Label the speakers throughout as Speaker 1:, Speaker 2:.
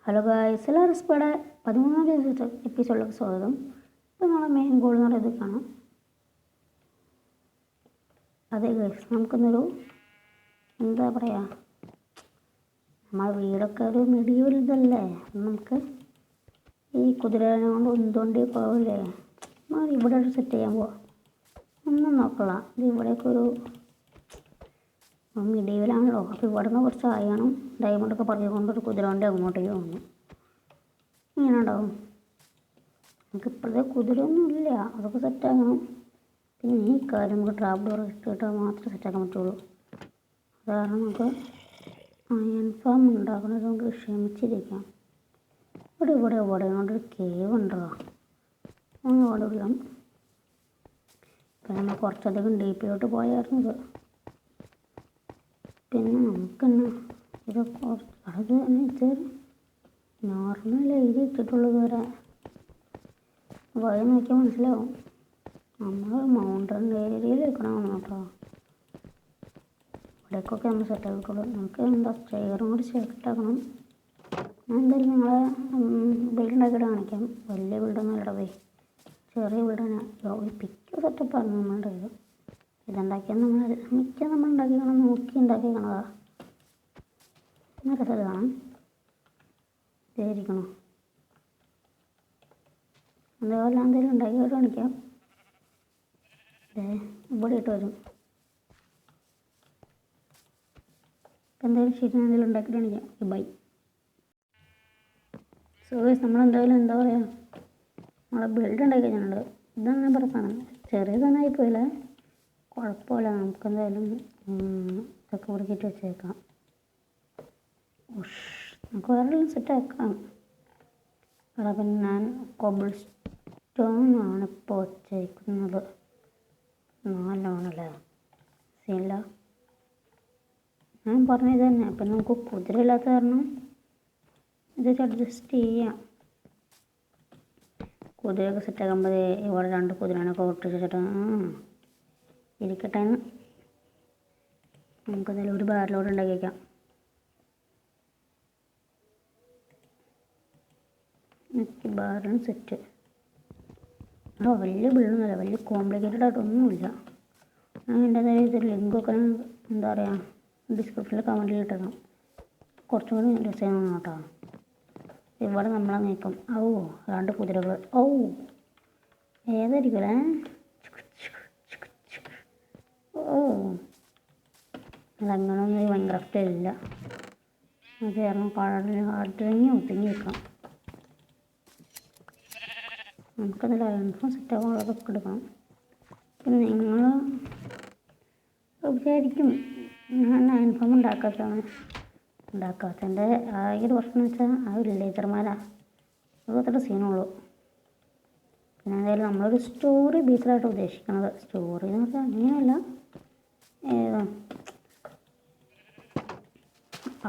Speaker 1: Hello guys, എല്ലാവരും speed 13 ദിവസത്തെ എപ്പിസോഡിലേക്ക് സ്വാഗതം. ഇപ്പോൾ നമ്മളെ മെയിൻ ഗോൾ എന്ന് പറയുന്നത് കാണാം. അതെ ഗൈസ്, നമുക്കൊന്നൊരു എന്താ പറയുക, നമ്മളെ വീടൊക്കെ ഒരു മെഡിയവൽ ഇതല്ലേ, നമുക്ക് ഈ കുതിരനെ കൊണ്ട് ഉന്തുകൊണ്ടേ പോവില്ലേ, നമ്മൾ ഇവിടെ ഒരു സെറ്റ് ചെയ്യാൻ പോവാം. ഒന്നും നോക്കല്ല, ഇത് ഇവിടേക്ക് ഒരു മിഡിയയിലാണല്ലോ. അപ്പോൾ ഇവിടെ നിന്ന് കുറച്ച് അയണം ഡയമണ്ടൊക്കെ പറഞ്ഞുകൊണ്ടൊരു കുതിര കൊണ്ട് അങ്ങോട്ടേക്ക് വന്നു. ഇങ്ങനെ ഉണ്ടാവും. നമുക്ക് ഇപ്പോഴത്തെ കുതിരയൊന്നും ഇല്ല, അതൊക്കെ സെറ്റാക്കണം. പിന്നെ ഈ കാര്യം നമുക്ക് ട്രാപ്പ് ഡോർ ഇട്ടിട്ട് മാത്രമേ സെറ്റാക്കാൻ പറ്റുള്ളൂ. കാരണം നമുക്ക് അയൺ ഫാം ഉണ്ടാക്കുന്നത് നമുക്ക് ക്ഷമിച്ചിരിക്കാം. ഇവിടെ കൊണ്ടൊരു കേവ് ഉണ്ടോ, ഒന്ന് അവിടെ ഇടാം. പിന്നെ നമ്മൾ കുറച്ചധികം ഡീപ്പിലോട്ട് പോയായിരുന്നു ഇത്. പിന്നെ നമുക്കെന്നെ ഇത് അത് വെച്ചാൽ നോർമൽ എഴുതി വെച്ചിട്ടുള്ളത് വരെ വഴി നോക്കിയാൽ മനസ്സിലാവും. നമ്മൾ മൗണ്ടൻ ഏരിയയിൽ വെക്കണമെന്ന് കേട്ടോ. ഇവിടേക്കൊക്കെ നമ്മൾ സെറ്റാക്കിയിട്ടുള്ളൂ. നമുക്ക് എന്താ ചെയറും കൂടി സെറ്റാക്കണം. ഞാൻ എന്തായാലും നിങ്ങളെ ബിൽഡുണ്ടാക്കിയിട്ട് കാണിക്കാം. വലിയ ബിൽഡൊന്നും അല്ലട പോയി, ചെറിയ ബിൽഡാണ്. ഒരു പിക്ക് സെറ്റപ്പാണ് നമ്മളുടെ ഇത്. ഇതുണ്ടാക്കിയാൽ നമ്മൾ ഉണ്ടാക്കിക്കണം, നോക്കി ഉണ്ടാക്കിക്കണതാ. നല്ല രസമാണ് ഇതായിരിക്കണം. അതേപോലെ എന്തെങ്കിലും ഉണ്ടാക്കിയിട്ട് കാണിക്കാം. ഇവിടെ ഇട്ട് വരും. എന്തായാലും ശരി, എന്തെങ്കിലും ഉണ്ടാക്കിയിട്ട് കാണിക്കാം. ബൈ. സോ ഗൈസ്, നമ്മളെന്തായാലും എന്താ പറയുക, നമ്മളെ ബിൽഡ് ഉണ്ടാക്കി കഴിഞ്ഞിട്ടുണ്ട്. ഇതാണ് ഞാൻ പറഞ്ഞതാണ്, ചെറിയതൊന്നും ആയിപ്പോയില്ല, കുഴപ്പമില്ല. നമുക്കെന്തായാലും ഇതൊക്കെ ഉടുക്കിയിട്ട് വെച്ചേക്കാം. നമുക്ക് വേറെ സെറ്റാക്കാം. അവിടെ പിന്നെ ഞാൻ കോബിൾ സ്റ്റോൺ ആണ് ഇപ്പോൾ വച്ചേക്കുന്നത്. 4 സീനില്ല. ഞാൻ പറഞ്ഞത് തന്നെ. അപ്പം നമുക്ക് കുതിര ഇല്ലാത്ത കാരണം ഇതൊക്കെ അഡ്ജസ്റ്റ് ചെയ്യാം. കുതിരയൊക്കെ സെറ്റാക്കുമ്പോൾ ഇവിടെ 2 കുതിരനൊക്കെ ഒട്ടിച്ചിട്ട് ഇരിക്കട്ടെ. നമുക്കെന്തായാലും ഒരു ബാരലോട് ഉണ്ടാക്കി വയ്ക്കാം. ബാരലും സെറ്റ്. വലിയ ബിൽഡൊന്നുമില്ല, വലിയ കോംപ്ലിക്കേറ്റഡ് ആയിട്ടൊന്നുമില്ല. അതിൻ്റെ ഇതൊരു ലിങ്കൊക്കെ എന്താ പറയുക, ഡിസ്ക്രിപ്ഷനിൽ കമൻറ്റിൽ ഇട്ടേക്കാം. കുറച്ചും കൂടി രസമാണ് കേട്ടോ. ഇവിടെ നമ്മളെ നീക്കും. 2 കുതിരകൾ. ഏതായിരിക്കും അതങ്ങനൊന്നും ഈ മൈൻക്രാഫ്റ്റ് ഇല്ല. അത് കാരണം അടങ്ങി ഒതുങ്ങി വെക്കാം. നമുക്കതിൽ അയൺഫോം സെറ്റാകുമ്പോഴൊക്കെ എടുക്കണം. പിന്നെ നിങ്ങൾ വിചാരിക്കും ഞാൻ അയൺഫോം ഉണ്ടാക്കാത്തതിൻ്റെ ഒരു പ്രശ്നം എന്ന് വെച്ചാൽ ആ വില്ലേജർമാരാ, അത് അത്ര സീനുള്ളൂ. പിന്നെ എന്തായാലും നമ്മളൊരു സ്റ്റോറി ബേസ്ഡായിട്ട് ഉദ്ദേശിക്കുന്നത്. സ്റ്റോറി എന്ന് പറഞ്ഞാൽ അങ്ങനെയല്ല,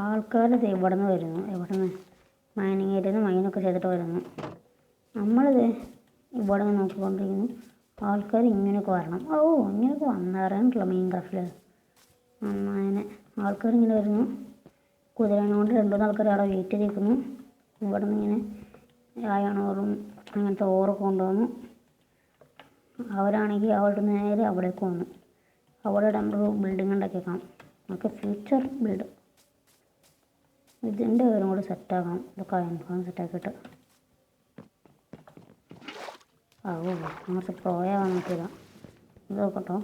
Speaker 1: ആൾക്കാരത് എവിടെ നിന്ന് വരുന്നു, മൈനിങ് ഏരിയയിൽ നിന്ന് മൈനൊക്കെ ചെയ്തിട്ട് വരുന്നു. നമ്മളിത് ഇവിടെ നിന്ന് നോക്കിക്കൊണ്ടിരിക്കുന്നു. ആൾക്കാർ ഇങ്ങനെയൊക്കെ വരണം. ഇങ്ങനെയൊക്കെ വന്നറിയാനുള്ള മൈൻക്രാഫ്റ്റിൽ അങ്ങനെ ആൾക്കാർ ഇങ്ങനെ വരുന്നു. കുതിരനെ കൊണ്ട് 2-3 ആൾക്കാർ അവിടെ വെയിറ്റ് ചെയ്തിരിക്കുന്നു. ഇവിടെ നിന്ന് ഇങ്ങനെ അയണോറും അങ്ങനത്തെ ഓറൊക്കെ കൊണ്ടുവന്നു. അവരാണെങ്കിൽ അവിടെ നേരെ അവിടേക്ക് വന്നു. അവിടെ നമ്മൾ ബിൽഡിങ് ഉണ്ടാക്കിയേക്കാം. നമുക്ക് ഫ്യൂച്ചർ ബിൽഡ് ഇതിൻ്റെ പേരും കൂടി സെറ്റാക്കണം. ഇതൊക്കെ അയൺഫോം സെറ്റാക്കിയിട്ട് കുറച്ച് പ്രോയാവാൻ നോക്കിയതാ. ഇത് നോക്കട്ടോ,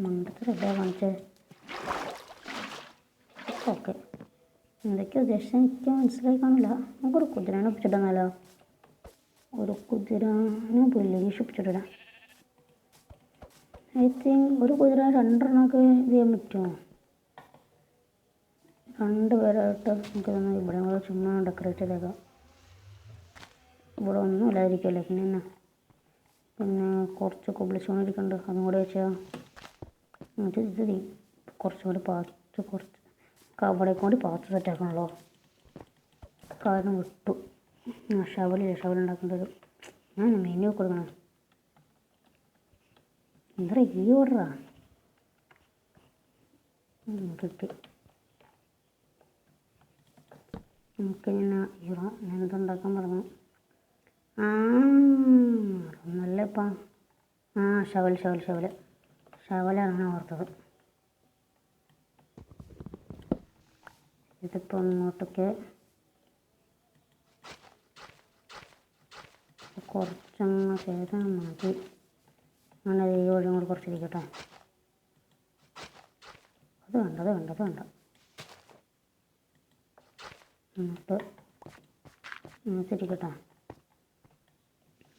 Speaker 1: മണ്ടത്തിൽ റെഡിയാ കാണിച്ചത്. ഓക്കെ, എന്തൊക്കെയാണ് ഉദ്ദേശിച്ചത് എനിക്ക് മനസ്സിലായി കാണില്ല. നമുക്കൊരു കുതിരനെ ഒപ്പിച്ചിട്ടാലോ, ഒരു കുതിരനെ പുല്ലേശ് ഒപ്പിച്ചിട്ടിടാം. ഐ തിങ്ക് ഒരു കുതിര 2 എണ്ണമൊക്കെ ഇത് ചെയ്യാൻ പറ്റുമോ? 2 പേരായിട്ട് നമുക്ക് തന്നെ ഇവിടെ കൂടെ ചുമ്മാ ഡെക്കറേറ്റ് ചെയ്തേക്കാം. ഇവിടെ ഒന്നും ഇല്ലാതിരിക്കുമല്ലേ. പിന്നെ കുറച്ച് കൊബ്ലിസ്റ്റോൺ ഇരിക്കുന്നുണ്ട്, അതും കൂടെ വെച്ചാൽ ഇത് കുറച്ചും കൂടി കുറച്ച് അവിടേക്ക് കൂടി പാത്ത് സെറ്റാക്കണമല്ലോ. കാരണം വിട്ടു. ഷവൽ ഉണ്ടാക്കേണ്ടത്. ഞാൻ മെനു കൊടുക്കണം. എന്താ ഈ ഓർഡറാ കിട്ടി. നമുക്കിങ്ങനെ എന്തുണ്ടാക്കാൻ പറഞ്ഞു ആ ഒന്നല്ലേപ്പാ ആ ഷവലാണ് ഓർത്തത്. ഇതിപ്പോൾ ഇങ്ങോട്ടേക്ക് കുറച്ചങ്ങ് ചെയ്താൽ മതി. അങ്ങനെ ഈ വഴി കൂടി കുറച്ചിരിക്കട്ടെ. അത് വേണ്ട എന്നിട്ടിരിക്കട്ടെ.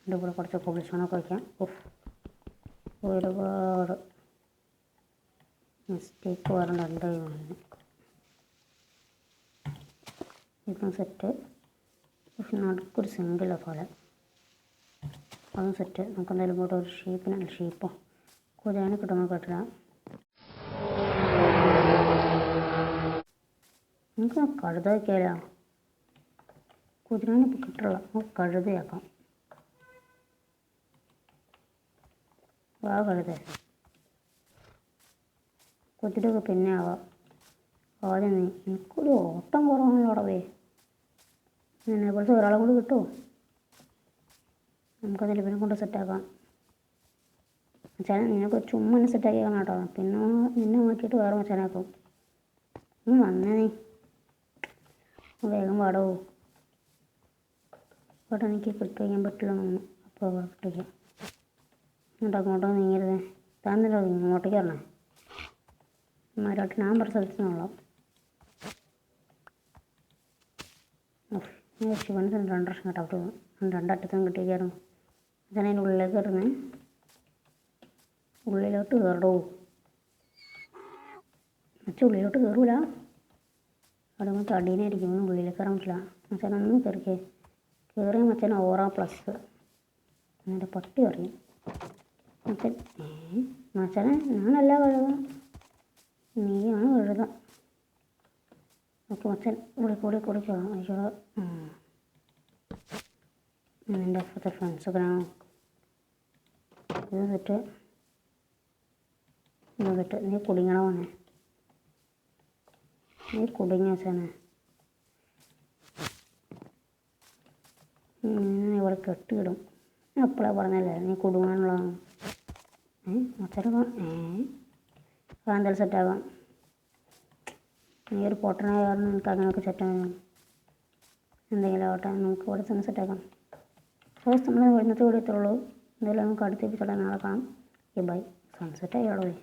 Speaker 1: എൻ്റെ കൂടെ കുറച്ച് കൊളിച്ചോണൊക്കെ വയ്ക്കാം. ഒരുപാട് മിസ്റ്റേക്ക് വരണ്ടുണ്ട്. ഇതും സെറ്റ്. പക്ഷെ നടുക്കൊരു സിംഗിളെ പോലെ അതും സെറ്റ്. നമുക്ക് എന്തായാലും കൂടെ ഒരു ഷേപ്പോ കുതിരാനെ കിട്ടുമ്പോൾ കേട്ടില്ല. നമുക്ക് കഴുത വയ്ക്കാലോ. കുതിരാനിപ്പോൾ കിട്ടില്ല, നമുക്ക് കഴുതയാക്കാം. കഴുത കുതിരയൊക്കെ പിന്നെ ആവാം. ആദ്യം എനിക്കൊരു ഓട്ടം കുറവാണല്ലോടവേ. എന്നെക്കുറിച്ച് ഒരാളെ കൂടി കിട്ടുമോ? നമുക്കത് ഇവനെ കൊണ്ട് സെറ്റാക്കാം. മച്ചാൻ നിനക്ക് ചുമ്മാ സെറ്റാക്കിയേക്കണം കേട്ടോ. പിന്നെ നിന്നെ മാറ്റിയിട്ട് വേറെ മച്ചാനാക്കും. വന്നേ നീ വേഗം പാടോ. ഇവിടെ എനിക്ക് കിട്ടുവയ്ക്കാൻ പറ്റില്ലെന്നൊന്നും. അപ്പോൾ കിട്ടിക്കാം. എന്നിട്ട് അങ്ങോട്ടോ നീങ്ങരുതേ. താൻ തന്നെ ഇങ്ങോട്ടേക്ക് വരണേ. മാരോട്ട് ഞാൻ പറഞ്ഞ സ്ഥലത്ത് നിന്നോളാം. ശിവന് 2 വർഷം കേട്ടോ. 2 അറ്റത്തും കിട്ടിയിരിക്കായിരുന്നു. അതാണ് അതിൻ്റെ ഉള്ളിലേക്ക് കയറുന്നത്. ഉള്ളിലോട്ട് കയറടോ. മച്ച ഉള്ളിലോട്ട് കയറൂല. അവിടെ നമുക്ക് അടീനായിരിക്കും. ഉള്ളിലേക്ക് കയറാൻ പറ്റില്ല. മച്ചാനൊന്നും കയറിയ മച്ചാൻ +. എന്നിട്ട് പട്ടി പറയും മച്ചൻ. മച്ചാനെ ഞാനല്ല കഴുത, നീയാണ് കഴുത. ഓക്കെ മച്ചൻ കൂടി അയ്യോ എൻ്റെ അപ്പുറത്തെ ഫ്രണ്ട്സൊക്കെ ഇത് സെറ്റ്. നീ കുടുങ്ങണ പോന്നെ. നീ കുടുങ്ങിയ മച്ചാനെ. ഇവിടെ കെട്ടിയിടും. ഞാൻ എപ്പോഴാണ് പറഞ്ഞല്ലേ നീ കുടുങ്ങാനുള്ളതാണ്. മച്ചനൊക്കെ എന്തായാലും സെറ്റാകാം. നീ ഒരു പൊട്ടനായ കാരണം എനിക്ക് അങ്ങനെയൊക്കെ സെറ്റാകാം. എന്തെങ്കിലും ആവട്ടെ, നമുക്ക് ഇവിടെ തന്നെ സെറ്റാക്കാം. നമ്മൾ ഇന്നത്തെ വീഡിയോ ഇത്രയുള്ളൂ. എന്തായാലും നമുക്ക് അടുത്ത എപ്പിസോഡ് നാളെ കാണാം. ബൈ. സൺസെറ്റ് ആയി അവിടെ പോയി.